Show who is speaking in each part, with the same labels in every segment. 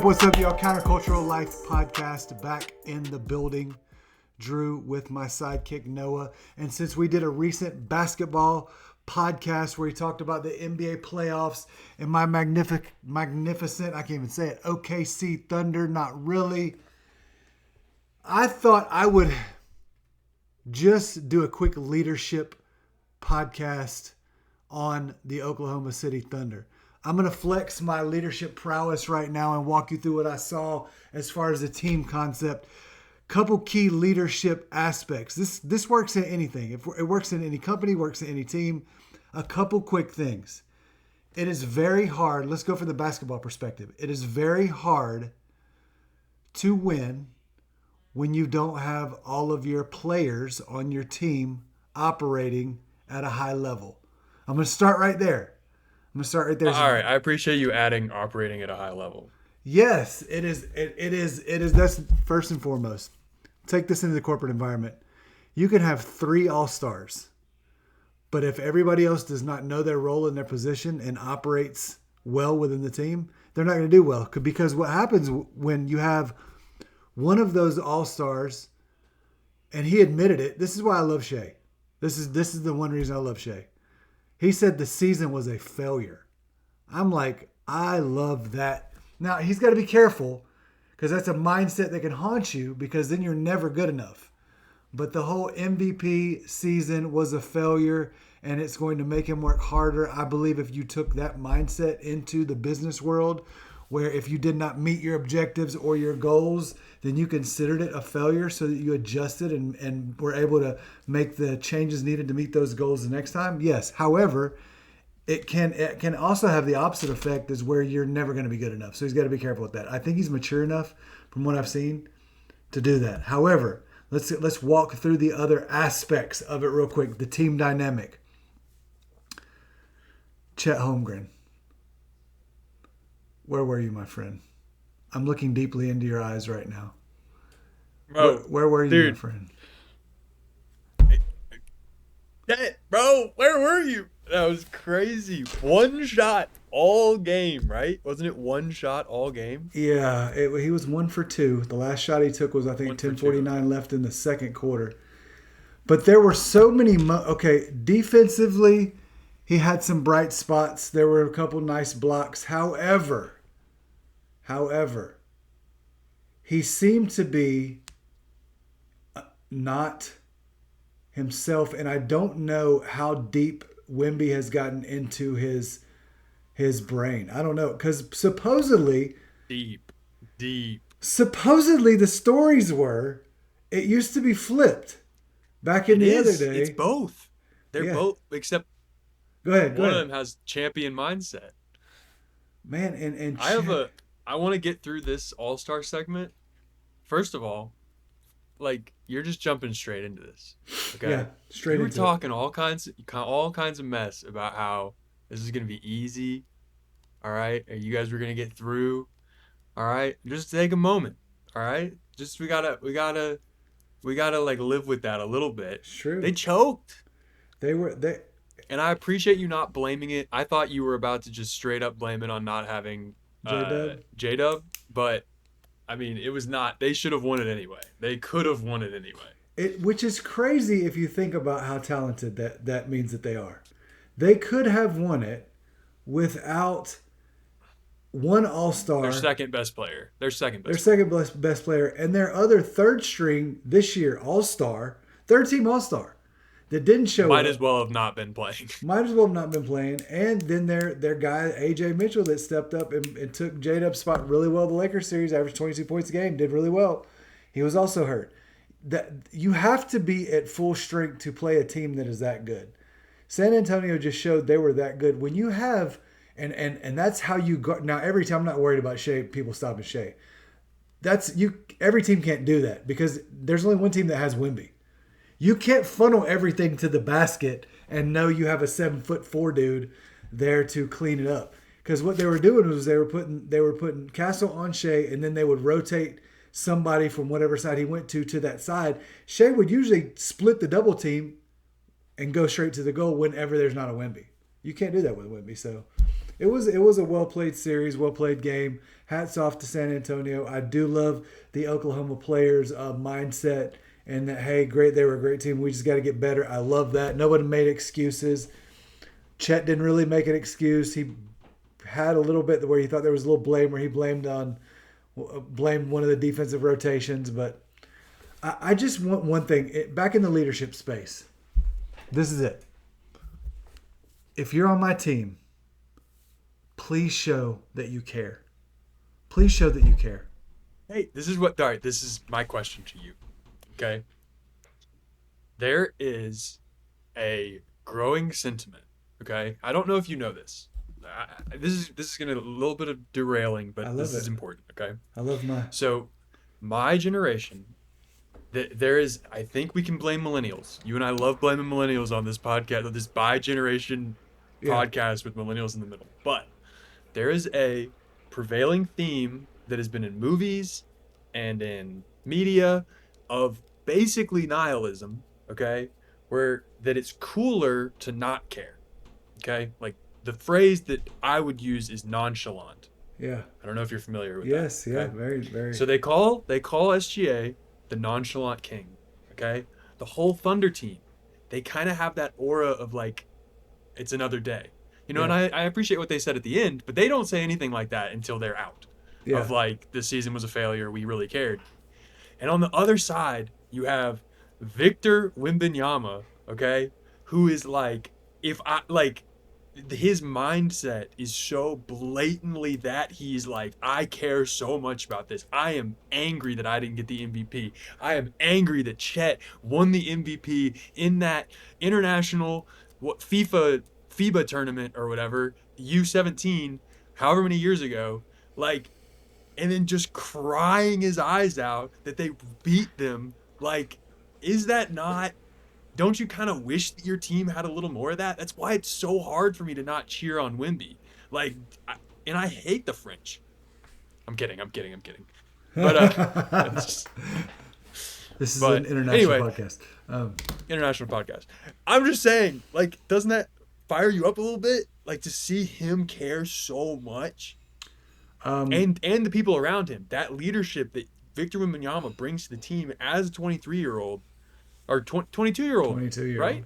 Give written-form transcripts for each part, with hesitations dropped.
Speaker 1: What's up, y'all? Countercultural Life podcast back in the building. Drew with my sidekick Noah. And since we did a recent basketball podcast where we talked about the NBA playoffs and my magnificent, I can't even say it, OKC Thunder, not really, I thought I would just do a quick leadership podcast on the Oklahoma City Thunder. I'm going to flex my leadership prowess right now and walk you through what I saw as far as the team concept. Couple key leadership aspects. This works in anything. If it works in any company, works in any team. A couple quick things. It is very hard. Let's go for the basketball perspective. It is very hard to win when you don't have all of your players on your team operating at a high level. I'm going to start right there. All
Speaker 2: right, I appreciate you adding operating at a high level.
Speaker 1: Yes, it is. It is. That's first and foremost. Take this into the corporate environment. You can have 3 all-stars, but if everybody else does not know their role in their position and operates well within the team, they're not going to do well. Because what happens when you have one of those all-stars, and he admitted it. This is why I love Shea. This is the one reason I love Shea. He said the season was a failure. I'm like, I love that. Now, he's got to be careful because that's a mindset that can haunt you because then you're never good enough. But the whole MVP season was a failure and it's going to make him work harder. I believe if you took that mindset into the business world where if you did not meet your objectives or your goals, then you considered it a failure so that you adjusted and were able to make the changes needed to meet those goals the next time. Yes. However, it can also have the opposite effect is where you're never going to be good enough. So he's got to be careful with that. I think he's mature enough from what I've seen to do that. However, let's walk through the other aspects of it real quick. The team dynamic. Chet Holmgren. Where were you, my friend? I'm looking deeply into your eyes right now. Bro, where were you, dude, my friend?
Speaker 2: Bro, where were you? That was crazy. One shot all game, right? Wasn't it one shot all game?
Speaker 1: Yeah, he was 1 for 2. The last shot he took was, I think, 10:49 left in the second quarter. But there were so many defensively, he had some bright spots. There were a couple nice blocks. However, he seemed to be not himself, and I don't know how deep Wemby has gotten into his brain. I don't know, because supposedly
Speaker 2: deep.
Speaker 1: Supposedly the stories were it used to be flipped back in the other day.
Speaker 2: It's both. They're both, except
Speaker 1: Go ahead.
Speaker 2: One of them has champion mindset.
Speaker 1: Man, and
Speaker 2: I want to get through this All-Star segment. First of all, like, you're just jumping straight into this. Okay?
Speaker 1: Yeah, straight into it.
Speaker 2: You were talking all kinds of mess about how this is going to be easy. All right? And you guys were going to get through. All right? Just take a moment. All right? Just we got to like live with that a little bit.
Speaker 1: It's true.
Speaker 2: They choked.
Speaker 1: And
Speaker 2: I appreciate you not blaming it. I thought you were about to just straight up blame it on not having J-Dub, but I mean, it was not. They should have won it anyway. They could have won it anyway.
Speaker 1: Which is crazy if you think about how talented that means that they are. They could have won it without one all-star.
Speaker 2: Their second best player,
Speaker 1: and their other third string this year all-star, third team all-star. That didn't show
Speaker 2: Might
Speaker 1: up.
Speaker 2: as well have not been playing.
Speaker 1: And then their guy, A.J. Mitchell, that stepped up and took J-Dub's spot really well the Lakers series, averaged 22 points a game, did really well. He was also hurt. That you have to be at full strength to play a team that is that good. San Antonio just showed they were that good. When you have, and that's how you go. Now, every time I'm not worried about Shea, people stopping Shea. Every team can't do that because there's only one team that has Wemby. You can't funnel everything to the basket and know you have a 7'4" dude there to clean it up. Because what they were doing was they were putting Castle on Shea, and then they would rotate somebody from whatever side he went to that side. Shea would usually split the double team and go straight to the goal whenever there's not a Wemby. You can't do that with Wemby. So it was a well played series, well played game. Hats off to San Antonio. I do love the Oklahoma players' mindset, and that, hey, great, they were a great team. We just got to get better. I love that. Nobody made excuses. Chet didn't really make an excuse. He had a little bit where he thought there was a little blame where he blamed one of the defensive rotations. But I just want one thing. Back in the leadership space, this is it. If you're on my team, please show that you care. Please show that you care.
Speaker 2: Hey, this is my question to you. Okay? There is a growing sentiment, okay? I don't know if you know this. This is going to a little bit of derailing, but this is important, okay?
Speaker 1: I love
Speaker 2: So, my generation, there is, I think we can blame millennials. You and I love blaming millennials on this podcast, this bi-generation podcast with millennials in the middle. But there is a prevailing theme that has been in movies and in media of basically nihilism, okay? Where that it's cooler to not care, okay? Like the phrase that I would use is nonchalant.
Speaker 1: Yeah.
Speaker 2: I don't know if you're familiar with
Speaker 1: that.
Speaker 2: Yeah,
Speaker 1: okay? Very, very.
Speaker 2: So they call SGA the nonchalant king, okay? The whole Thunder team, they kind of have that aura of like, it's another day. You know, and I appreciate what they said at the end, but they don't say anything like that until they're out. Yeah. Of like, this season was a failure, we really cared. And on the other side, you have Victor Wembanyama, okay, who is like, his mindset is so blatantly that he's like, I care so much about this. I am angry that I didn't get the MVP. I am angry that Chet won the MVP in that international FIBA tournament or whatever, U17, however many years ago, like, and then just crying his eyes out that they beat them. Like, is that not, don't you kind of wish that your team had a little more of that? That's why it's so hard for me to not cheer on Wemby. Like, and I hate the French. I'm kidding. But
Speaker 1: this is an international podcast.
Speaker 2: International podcast. I'm just saying, like, doesn't that fire you up a little bit? Like, to see him care so much, and the people around him, that leadership that Victor Wembanyama brings to the team as a 23-year-old or 22-year-old,
Speaker 1: 22-year-old,
Speaker 2: right?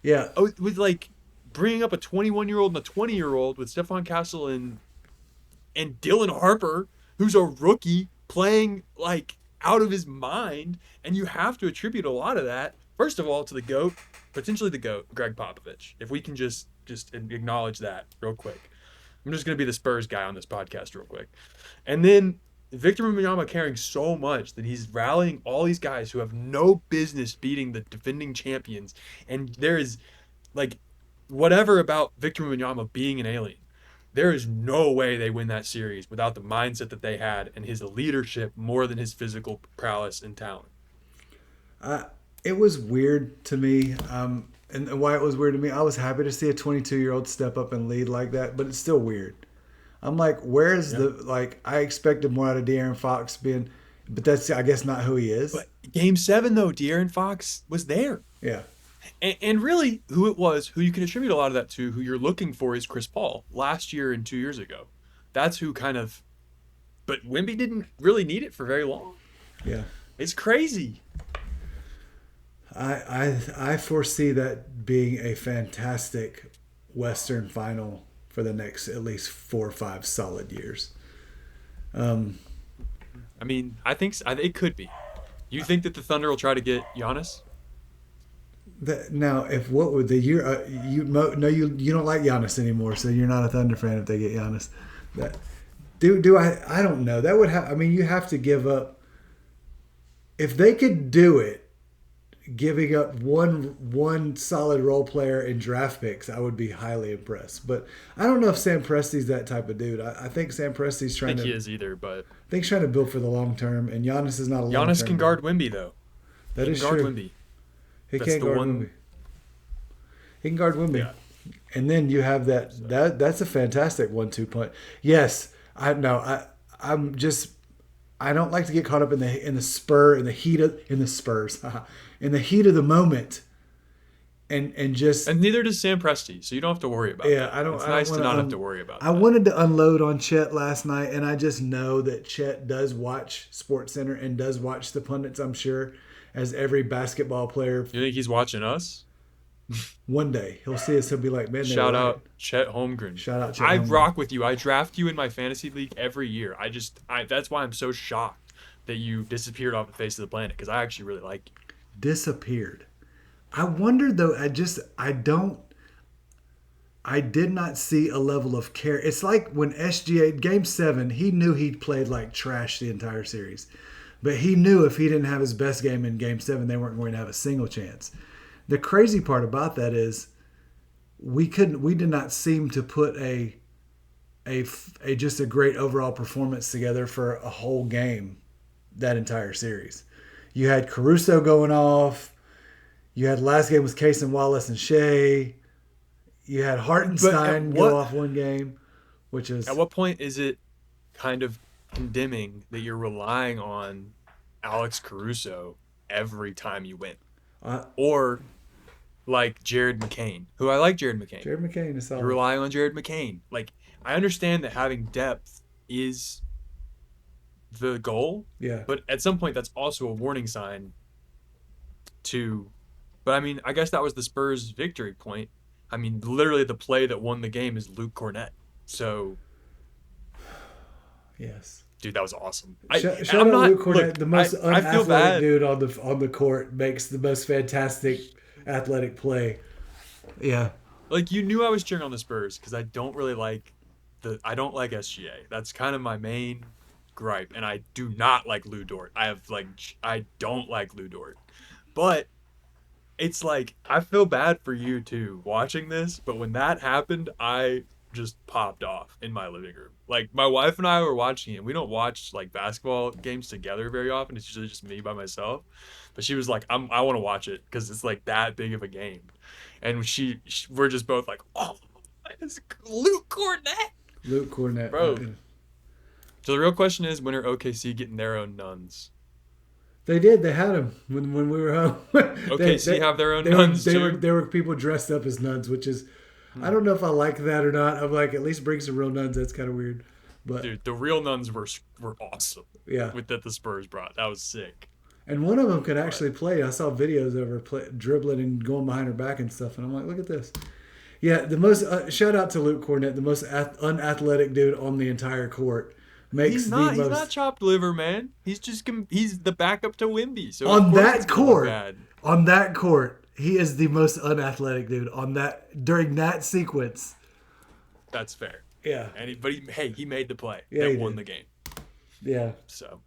Speaker 1: Yeah,
Speaker 2: with like bringing up a 21-year-old and a 20-year-old with Stephon Castle and Dylan Harper, who's a rookie playing like out of his mind, and you have to attribute a lot of that, first of all, to the GOAT, potentially the GOAT, Greg Popovich. If we can just acknowledge that real quick. I'm just going to be the Spurs guy on this podcast real quick. And then Victor Wembanyama caring so much that he's rallying all these guys who have no business beating the defending champions. And there is, like, whatever about Victor Wembanyama being an alien, there is no way they win that series without the mindset that they had and his leadership more than his physical prowess and talent.
Speaker 1: It was weird to me. And why it was weird to me, I was happy to see a 22-year-old step up and lead like that, but it's still weird. I'm like, where's I expected more out of De'Aaron Fox but that's, I guess, not who he is.
Speaker 2: But Game 7, though, De'Aaron Fox was there.
Speaker 1: Yeah.
Speaker 2: And really, who you can attribute a lot of that to, who you're looking for, is Chris Paul last year and 2 years ago. That's who kind of, but Wemby didn't really need it for very long.
Speaker 1: Yeah.
Speaker 2: It's crazy.
Speaker 1: I foresee that being a fantastic Western final for the next at least 4 or 5 solid years.
Speaker 2: I mean, I think it could be. You think that the Thunder will try to get Giannis?
Speaker 1: Now, if what would you don't like Giannis anymore, so you're not a Thunder fan if they get Giannis. I don't know. That would have. I mean, you have to give up. If they could do it, giving up one solid role player in draft picks, I would be highly impressed. But I don't know if Sam Presti's that type of dude. I think Sam Presti's trying to.
Speaker 2: I think he is either, but
Speaker 1: I think he's trying to build for the long term, and Giannis is not a long term.
Speaker 2: Giannis can guard Wemby though.
Speaker 1: That is true.
Speaker 2: Wemby.
Speaker 1: He can't guard Wemby. He can guard Wemby.
Speaker 2: Yeah.
Speaker 1: And then you have that's a fantastic 1-2 punch. Yes, I'm just I don't like to get caught up in the spur in the heat of in the spurs in the heat of the moment and just
Speaker 2: And neither does Sam Presti, so you don't have to worry about
Speaker 1: yeah,
Speaker 2: that.
Speaker 1: I don't.
Speaker 2: It's
Speaker 1: I don't
Speaker 2: nice to
Speaker 1: wanna,
Speaker 2: not have to worry about
Speaker 1: I
Speaker 2: that.
Speaker 1: wanted to unload on Chet last night, and I just know that Chet does watch SportsCenter and does watch the pundits. I'm sure, as every basketball player,
Speaker 2: You think he's watching us?
Speaker 1: one day he'll see us. He'll be like, "Man, they were
Speaker 2: Shout
Speaker 1: right."
Speaker 2: out Chet Holmgren.
Speaker 1: Shout out Chet
Speaker 2: I
Speaker 1: Holmgren.
Speaker 2: rock with you. I draft you in my fantasy league every year. That's why I'm so shocked that you disappeared off the face of the planet because I actually really like you.
Speaker 1: Disappeared. I wondered though. I did not see a level of care. It's like when SGA Game 7, he knew he'd played like trash the entire series, but he knew if he didn't have his best game in Game 7, they weren't going to have a single chance. The crazy part about that is we did not seem to put a just a great overall performance together for a whole game that entire series. You had Caruso going off. You had last game was Case and Wallace and Shea. You had Hartenstein go off one game, which is
Speaker 2: At what point is it kind of condemning that you're relying on Alex Caruso every time you win? Or like Jared McCain, who I like Jared McCain.
Speaker 1: Jared McCain is solid.
Speaker 2: You're relying on Jared McCain. Like, I understand that having depth is the goal.
Speaker 1: Yeah.
Speaker 2: But at some point, that's also a warning sign to. But I mean, I guess that was the Spurs' victory point. I mean, literally, the play that won the game is Luke Cornett. So,
Speaker 1: yes,
Speaker 2: dude, that was awesome.
Speaker 1: Shout out Luke Cornett, the most unathletic dude on the court, makes the most fantastic athletic play. Yeah,
Speaker 2: like you knew I was cheering on the Spurs because I don't like SGA. That's kind of my main gripe, and I do not like Lou Dort. I don't like Lou Dort, but it's like I feel bad for you too watching this. But when that happened, I just popped off in my living room. Like my wife and I were watching it. We don't watch like basketball games together very often. It's usually just me by myself. But she was like, I want to watch it because it's like that big of a game. And we're just both like, oh, it's Luke Cornett.
Speaker 1: Luke Cornett,
Speaker 2: bro. So the real question is, when are OKC getting their own nuns?
Speaker 1: They did. They had them when we were home.
Speaker 2: OKC have their own nuns too.
Speaker 1: There were people dressed up as nuns, which is, I don't know if I like that or not. I'm like, at least bring some real nuns. That's kind of weird. But
Speaker 2: dude, the real nuns were awesome.
Speaker 1: Yeah,
Speaker 2: that the Spurs brought. That was sick.
Speaker 1: And one of them could actually play. I saw videos of her dribbling and going behind her back and stuff. And I'm like, look at this. Yeah, the most shout out to Luke Cornett, the most unathletic dude on the entire court.
Speaker 2: He's not chopped liver, man. He's the backup to Wemby. So
Speaker 1: on that court, he is the most unathletic dude during that sequence.
Speaker 2: That's fair.
Speaker 1: Yeah.
Speaker 2: And he made the play.
Speaker 1: Yeah,
Speaker 2: that won the game.
Speaker 1: Yeah.
Speaker 2: So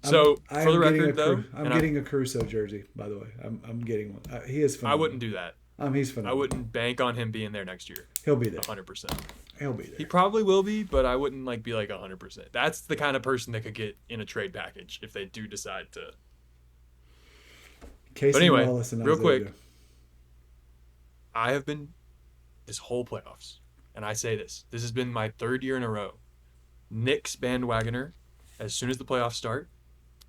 Speaker 2: for the record, though,
Speaker 1: I'm getting a Caruso jersey. By the way, I'm getting one. He is phenomenal.
Speaker 2: I wouldn't do that.
Speaker 1: He's phenomenal.
Speaker 2: I wouldn't bank on him being there next year.
Speaker 1: He'll be there.
Speaker 2: 100%.
Speaker 1: He'll be there.
Speaker 2: He probably will be, but I wouldn't be like 100%. That's the kind of person that could get in a trade package if they do decide to.
Speaker 1: But
Speaker 2: anyway, real quick, I have been this whole playoffs, and I say this has been my third year in a row. Knicks bandwagoner, as soon as the playoffs start.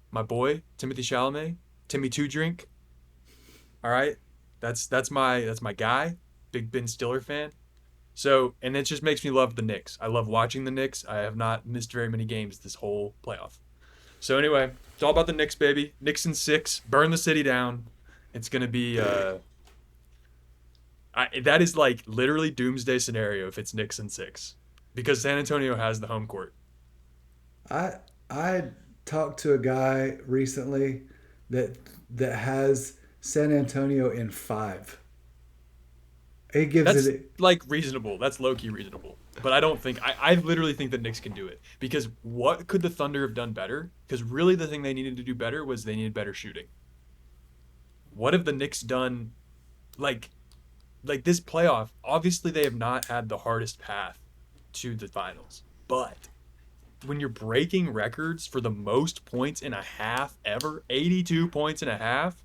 Speaker 2: My boy Timothy Chalamet, Timmy Two Drink. All right, that's my guy. Big Ben Stiller fan. So, and it just makes me love the Knicks. I love watching the Knicks. I have not missed very many games this whole playoff. So anyway, it's all about the Knicks, baby. Knicks in 6, burn the city down. It's gonna be that is like literally doomsday scenario if it's Knicks in 6, because San Antonio has the home court.
Speaker 1: I talked to a guy recently that has San Antonio in 5.
Speaker 2: That's like reasonable. That's low-key reasonable. But I don't think I literally think the Knicks can do it. Because what could the Thunder have done better? Because really the thing they needed to do better was they needed better shooting. What have the Knicks done like this playoff? Obviously they have not had the hardest path to the finals. But when you're breaking records for the most points in a half ever, 82 points in a half,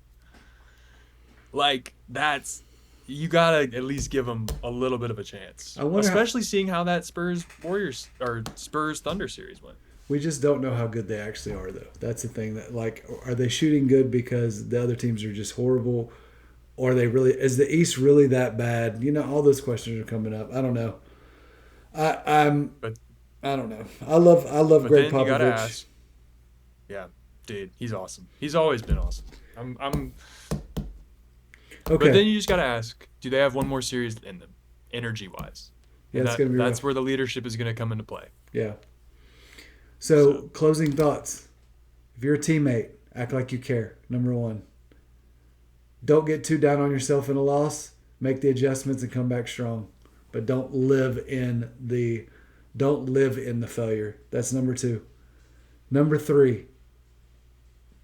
Speaker 2: like that's you gotta at least give them a little bit of a chance,
Speaker 1: I wonder
Speaker 2: especially seeing how that Spurs Warriors or Spurs Thunder series went.
Speaker 1: we just don't know how good they actually are, though. That's the thing. That like, are they shooting good because the other teams are just horrible, or are they really? Is the East really that bad? You know, all those questions are coming up. I don't know.
Speaker 2: But
Speaker 1: I don't know. I love Greg
Speaker 2: then you gotta
Speaker 1: Popovich.
Speaker 2: ask, yeah, dude, he's awesome. He's always been awesome. I'm. But then
Speaker 1: Okay.
Speaker 2: you just gotta ask, do they have one more series in them, energy wise?
Speaker 1: Yeah, it's gonna be
Speaker 2: That's
Speaker 1: rough.
Speaker 2: where the leadership is gonna come into play.
Speaker 1: Yeah. So, closing thoughts. If you're a teammate, act like you care. Number one. Don't get too down on yourself in a loss. Make the adjustments and come back strong. But don't live in the failure. That's number two. Number three,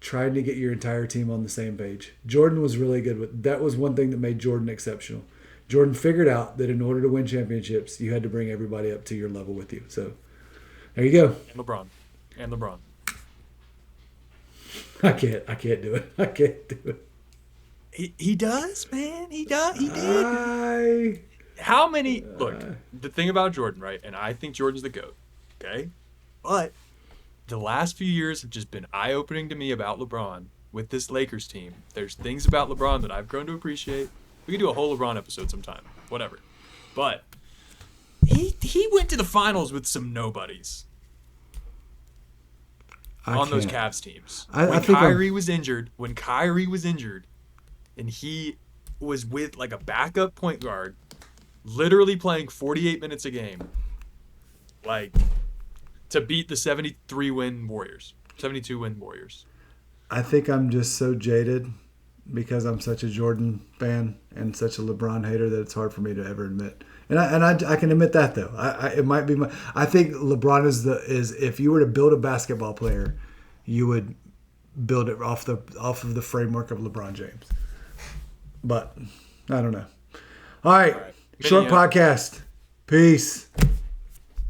Speaker 1: trying to get your entire team on the same page. Jordan was really good with that. Was one thing that made Jordan exceptional. Jordan figured out that in order to win championships, you had to bring everybody up to your level with you. So there you go.
Speaker 2: And LeBron.
Speaker 1: I can't do it. I can't do it.
Speaker 2: He does, man. He did. How many? Look, the thing about Jordan, right? And I think Jordan's the GOAT. Okay, but the last few years have just been eye-opening to me about LeBron with this Lakers team. There's things about LeBron that I've grown to appreciate. We could do a whole LeBron episode sometime, whatever. But he went to the finals with some nobodies on those Cavs teams. When Kyrie was injured, and he was with like a backup point guard, literally playing 48 minutes a game, like to beat the 72-win Warriors.
Speaker 1: I think I'm just so jaded because I'm such a Jordan fan and such a LeBron hater that it's hard for me to ever admit. And I can admit that though. It might be I think LeBron is if you were to build a basketball player, you would build it off of the framework of LeBron James. But I don't know. All right. Short podcast. Peace.